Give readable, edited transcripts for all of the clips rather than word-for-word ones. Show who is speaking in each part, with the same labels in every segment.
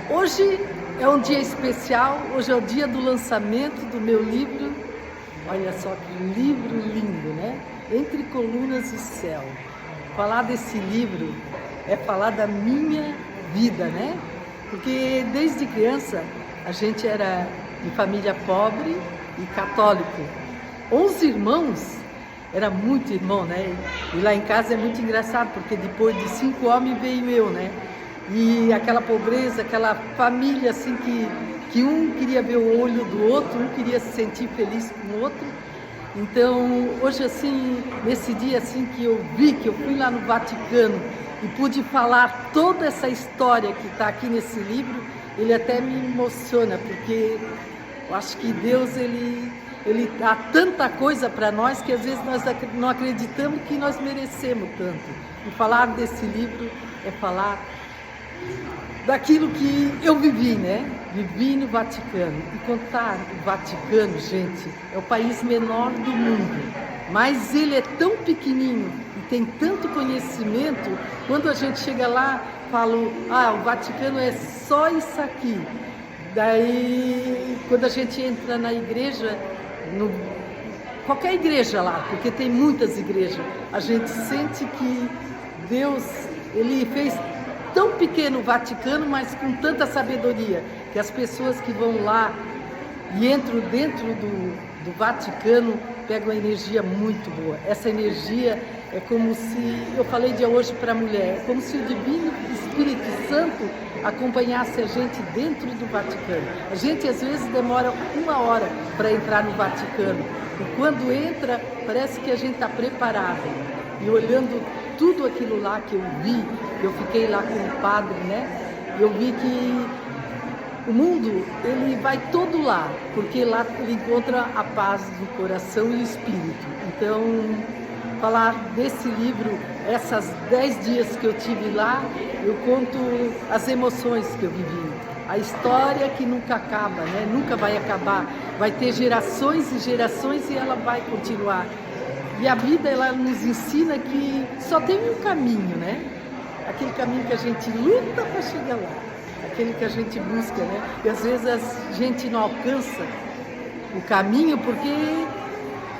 Speaker 1: Hoje é um dia especial, hoje é o dia do lançamento do meu livro. Olha só que livro lindo, né? Entre Colunas e Céu. Falar desse livro é falar da minha vida, né? Porque desde criança a gente era de família pobre e católico. 11 irmãos, era muito irmão, né? E lá em casa é muito engraçado, porque depois de 5 homens veio eu, né? E aquela pobreza, aquela família assim que um queria ver o olho do outro, um queria se sentir feliz com o outro. Então, hoje assim, nesse dia assim que eu vi, que eu fui lá no Vaticano e pude falar toda essa história que está aqui nesse livro, ele até me emociona, porque eu acho que Deus, ele dá tanta coisa para nós que às vezes nós não acreditamos que nós merecemos tanto. E falar desse livro é falar daquilo que eu vivi, né? Vivi no Vaticano. E contar o Vaticano, gente, é o país menor do mundo, mas ele é tão pequenininho e tem tanto conhecimento. Quando a gente chega lá, falo, o Vaticano é só isso aqui. Daí, quando a gente entra na igreja, qualquer igreja lá, porque tem muitas igrejas, a gente sente que Deus, ele fez tão pequeno o Vaticano, mas com tanta sabedoria, que as pessoas que vão lá e entram dentro do Vaticano pegam uma energia muito boa. Essa energia é como se, eu falei de hoje para a mulher, é como se o Divino Espírito Santo acompanhasse a gente dentro do Vaticano. A gente às vezes demora 1 hora para entrar no Vaticano, e quando entra parece que a gente está preparado. E olhando tudo aquilo lá que eu vi, eu fiquei lá com o padre, né? Eu vi que o mundo, ele vai todo lá, porque lá ele encontra a paz do coração e espírito. Então, falar desse livro, essas 10 dias que eu tive lá, eu conto as emoções que eu vivi. A história que nunca acaba, né? Nunca vai acabar. Vai ter gerações e gerações e ela vai continuar. E a vida, ela nos ensina que só tem um caminho, né? Aquele caminho que a gente luta para chegar lá. Aquele que a gente busca, né? E às vezes a gente não alcança o caminho porque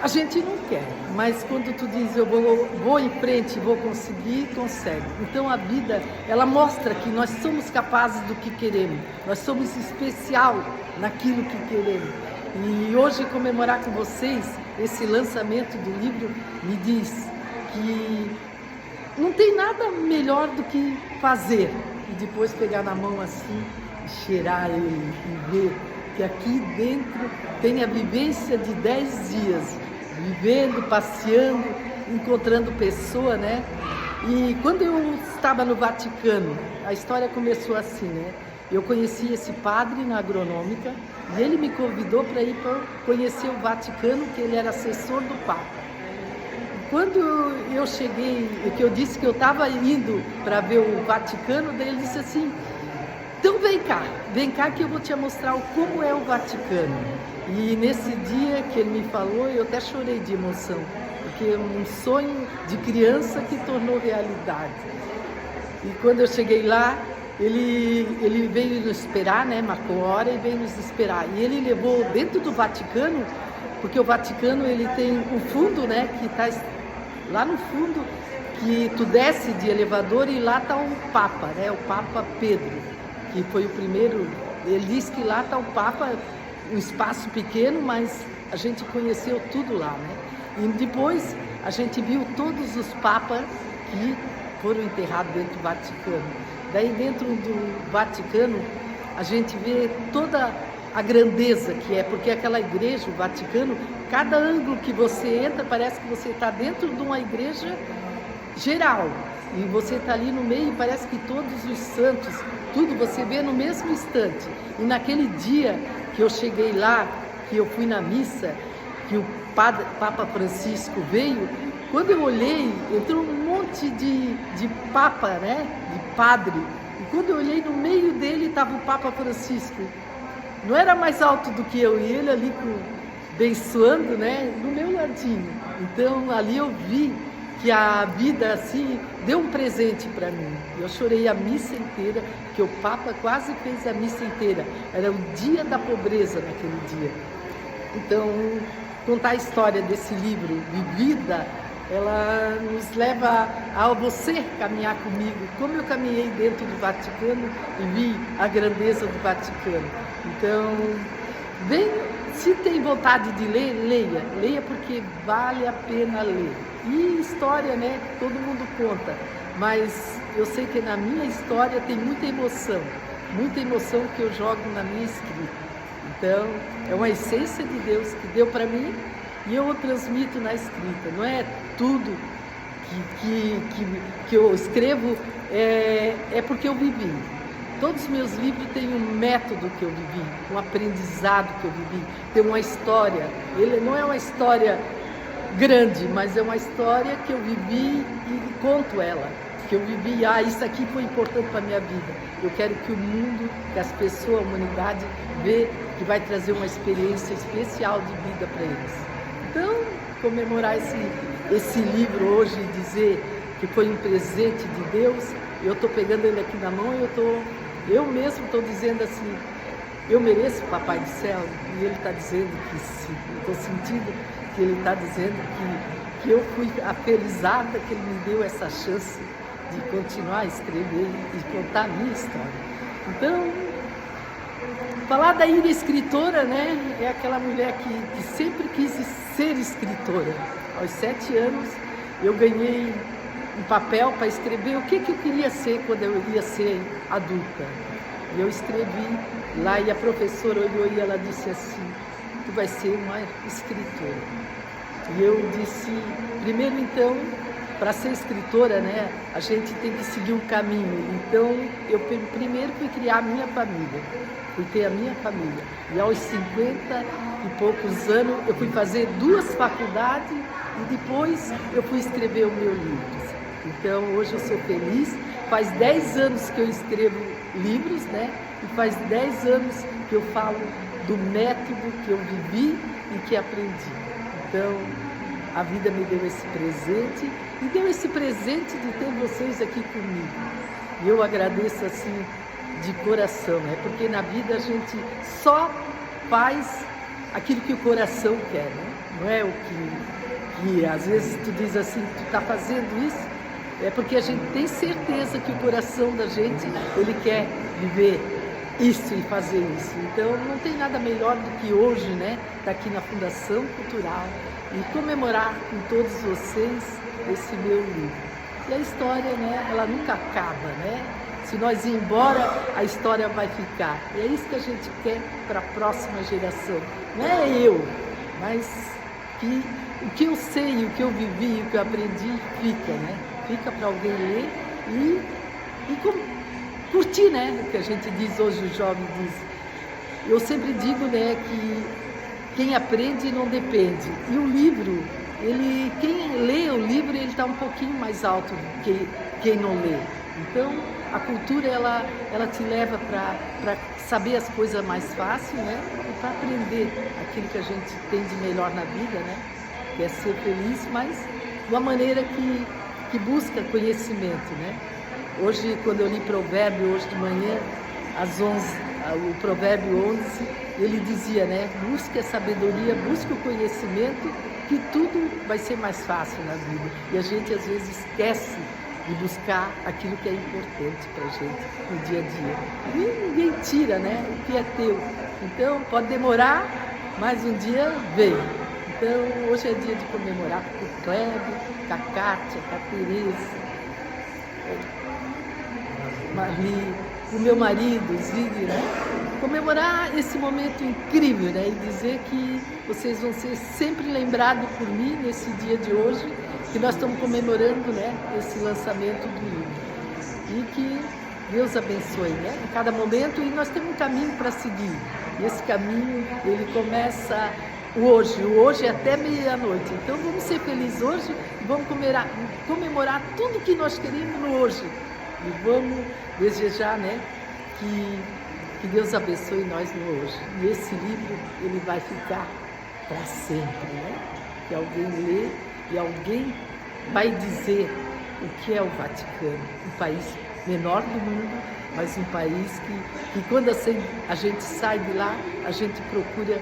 Speaker 1: a gente não quer. Mas quando tu diz, eu vou em frente, vou conseguir, consegue. Então a vida, ela mostra que nós somos capazes do que queremos. Nós somos especial naquilo que queremos. E hoje comemorar com vocês esse lançamento do livro me diz que não tem nada melhor do que fazer e depois pegar na mão assim e cheirar ele e ver que aqui dentro tem a vivência de 10 dias, vivendo, passeando, encontrando pessoa, né? E quando eu estava no Vaticano, a história começou assim, né? Eu conheci esse padre na agronômica e ele me convidou para ir para conhecer o Vaticano, que ele era assessor do Papa. Quando eu cheguei, que eu disse que eu estava indo para ver o Vaticano, daí ele disse assim, então vem cá que eu vou te mostrar como é o Vaticano. E nesse dia que ele me falou, eu até chorei de emoção, porque é um sonho de criança que tornou realidade. E quando eu cheguei lá, ele veio nos esperar, né? Marcou hora e veio nos esperar. E ele levou dentro do Vaticano, porque o Vaticano ele tem um fundo, né? Que está lá no fundo, que tu desce de elevador e lá está o Papa, né? O Papa Pedro, que foi o primeiro. Ele disse que lá está o Papa, um espaço pequeno, mas a gente conheceu tudo lá, né? E depois a gente viu todos os papas que foram enterrados dentro do Vaticano. Daí dentro do Vaticano a gente vê toda a grandeza que é, porque aquela igreja, o Vaticano, cada ângulo que você entra parece que você está dentro de uma igreja geral. E você está ali no meio e parece que todos os santos, tudo você vê no mesmo instante. E naquele dia que eu cheguei lá, que eu fui na missa, que o Papa Francisco veio, quando eu olhei, entrou um monte de papa, né? De padre. E quando eu olhei, no meio dele estava o Papa Francisco. Não era mais alto do que eu, e ele ali abençoando, né? No meu ladinho. Então ali eu vi que a vida assim deu um presente para mim. Eu chorei a missa inteira, que o Papa quase fez a missa inteira. Era o dia da pobreza naquele dia. Então, contar a história desse livro, Vivida, ela nos leva a você caminhar comigo, como eu caminhei dentro do Vaticano e vi a grandeza do Vaticano. Então, bem, se tem vontade de ler, leia. Leia porque vale a pena ler. E história, né? Todo mundo conta. Mas eu sei que na minha história tem muita emoção que eu jogo na minha escrita. Então, é uma essência de Deus que deu para mim e eu o transmito na escrita. Não é tudo que eu escrevo, é porque eu vivi. Todos os meus livros têm um método que eu vivi, um aprendizado que eu vivi, tem uma história. Ele não é uma história grande, mas é uma história que eu vivi e conto ela. Que eu vivi, isso aqui foi importante para a minha vida. Eu quero que o mundo, que as pessoas, a humanidade, vê que vai trazer uma experiência especial de vida para eles. Então, comemorar esse livro hoje e dizer que foi um presente de Deus, eu estou pegando ele aqui na mão e eu mesmo estou dizendo assim, eu mereço o Papai do Céu, e ele está dizendo que sim. Estou sentindo que ele está dizendo que eu fui a felizada que ele me deu essa chance de continuar a escrever e contar a minha história. Então, falar da Ira escritora, né, é aquela mulher que sempre quis ser escritora. Aos 7 anos, eu ganhei um papel para escrever o que eu queria ser quando eu ia ser adulta. E eu escrevi lá e a professora olhou e ela disse assim, tu vai ser uma escritora. E eu disse, primeiro então, para ser escritora, né, a gente tem que seguir um caminho. Então, eu primeiro fui criar a minha família, fui ter a minha família. E aos 50 e poucos anos, eu fui fazer 2 faculdades e depois eu fui escrever o meu livro. Então, hoje eu sou feliz. Faz 10 anos que eu escrevo livros, né, e faz 10 anos que eu falo do método que eu vivi e que aprendi. Então, a vida me deu esse presente e deu esse presente de ter vocês aqui comigo. E eu agradeço assim de coração, né? Porque na vida a gente só faz aquilo que o coração quer, né? Não é o que às vezes tu diz assim, tu está fazendo isso, é porque a gente tem certeza que o coração da gente, ele quer viver isso e fazer isso. Então não tem nada melhor do que hoje, né? Estar aqui na Fundação Cultural e comemorar com todos vocês esse meu livro. E a história, né, ela nunca acaba, né? Se nós ir embora, a história vai ficar. E é isso que a gente quer para a próxima geração. Não é eu, mas que o que eu sei, o que eu vivi, o que eu aprendi, fica, né? Fica para alguém ler e curtir, né? O que a gente diz hoje, o jovem diz. Eu sempre digo, né, que quem aprende não depende. E o livro, quem lê o livro, ele está um pouquinho mais alto do que quem não lê. Então, a cultura, ela te leva para saber as coisas mais fácil, né? E para aprender aquilo que a gente tem de melhor na vida, né? Que é ser feliz, mas de uma maneira que busca conhecimento, né? Hoje, quando eu li Provérbio, hoje de manhã, às 11, o Provérbio 11, ele dizia, né? Busque a sabedoria, busque o conhecimento, que tudo vai ser mais fácil na vida. E a gente, às vezes, esquece de buscar aquilo que é importante para a gente no dia a dia. E ninguém tira, né? O que é teu. Então, pode demorar, mas um dia vem. Então, hoje é dia de comemorar com o Kleber, com a Kátia, com a Tereza, Marli, o meu marido, Zig, né? Comemorar esse momento incrível, né? E dizer que vocês vão ser sempre lembrados por mim nesse dia de hoje, que nós estamos comemorando, né, esse lançamento do livro. E que Deus abençoe, né, em cada momento, e nós temos um caminho para seguir. E esse caminho, ele começa hoje, o hoje é até meia-noite. Então vamos ser felizes hoje e vamos comemorar tudo que nós queremos no hoje. E vamos desejar, né, que Deus abençoe nós no hoje. E esse livro, ele vai ficar para sempre, né? Que alguém lê e alguém vai dizer o que é o Vaticano, um país menor do mundo, mas um país que quando a gente sai de lá, a gente procura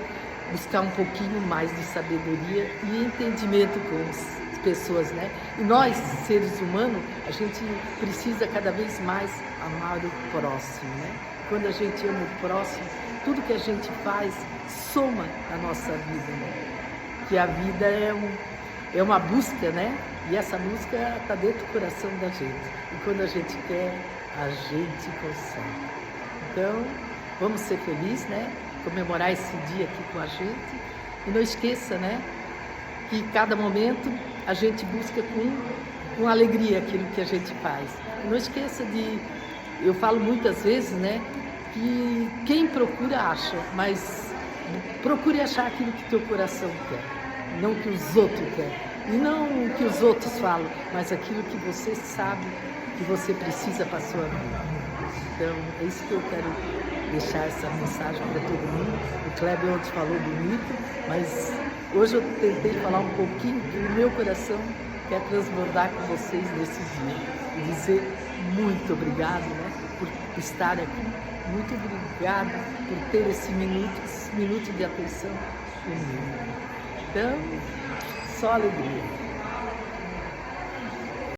Speaker 1: buscar um pouquinho mais de sabedoria e entendimento com as pessoas, né? E nós, seres humanos, a gente precisa cada vez mais amar o próximo, né? Quando a gente ama o próximo, tudo que a gente faz soma a nossa vida, né? Que a vida é uma busca, né? E essa busca está dentro do coração da gente. E quando a gente quer, a gente consegue. Então, vamos ser felizes, né? Comemorar esse dia aqui com a gente. E não esqueça, né? Que cada momento a gente busca com alegria aquilo que a gente faz. E não esqueça eu falo muitas vezes, né? Que quem procura acha, mas procure achar aquilo que teu coração quer, não o que os outros querem. E não o que os outros falam, mas aquilo que você sabe que você precisa para a sua vida. Então, é isso que eu quero deixar essa mensagem para todo mundo. O Kleber ontem falou bonito, mas hoje eu tentei falar um pouquinho que o meu coração quer transbordar com vocês nesse dia. E dizer muito obrigado, né, por estar aqui. Muito obrigado por ter esse minuto de atenção comigo. Então, só alegria.